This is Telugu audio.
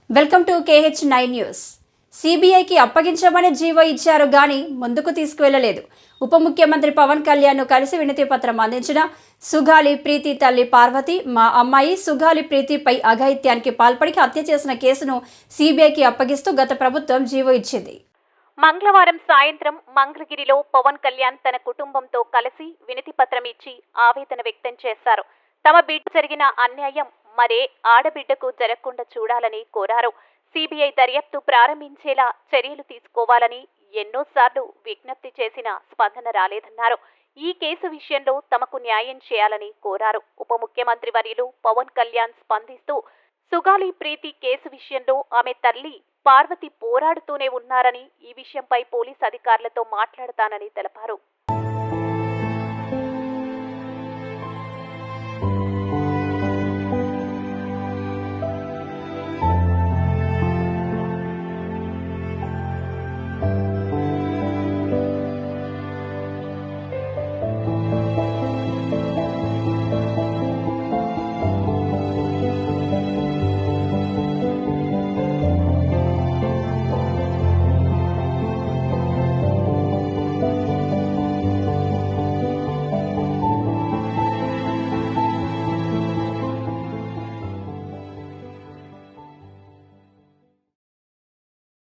Welcome to KH9 news. సిబిఐకి అప్పగించమని జీవో ఇచ్చారు గాని ముందుకు తీసుకువెళ్లలేదు. ఉప ముఖ్యమంత్రి పవన్ కళ్యాణ్ ను కలిసి వినతి పత్రం అందించిన సుగాలి ప్రీతి తల్లి పార్వతి మా అమ్మాయి సుగాలి ప్రీతిపై అఘాయిత్యానికి పాల్పడి హత్య చేసిన కేసును సిబిఐకి అప్పగిస్తూ గత ప్రభుత్వం జీవో ఇచ్చింది. మంగళవారం సాయంత్రం మంగళగిరిలో పవన్ కళ్యాణ్ తన కుటుంబంతో కలిసి వినతి పత్రం ఇచ్చి ఆవేదన వ్యక్తం చేశారు. తమ బిడ్డ జరిగిన అన్యాయం మరే ఆడబిడ్డకు జరగకుండా చూడాలని కోరారు. సిబిఐ దర్యాప్తు ప్రారంభించేలా చర్యలు తీసుకోవాలని ఎన్నోసార్లు విజ్ఞప్తి చేసినా స్పందన రాలేదన్నారు. ఈ కేసు విషయంలో తమకు న్యాయం చేయాలని కోరారు. ఉప ముఖ్యమంత్రి వర్యులు పవన్ కళ్యాణ్ స్పందిస్తూ సుగాలి ప్రీతి కేసు విషయంలో ఆమె తల్లి పార్వతి పోరాడుతూనే ఉన్నారని, ఈ విషయంపై పోలీస్ అధికారులతో మాట్లాడతానని తెలిపారు.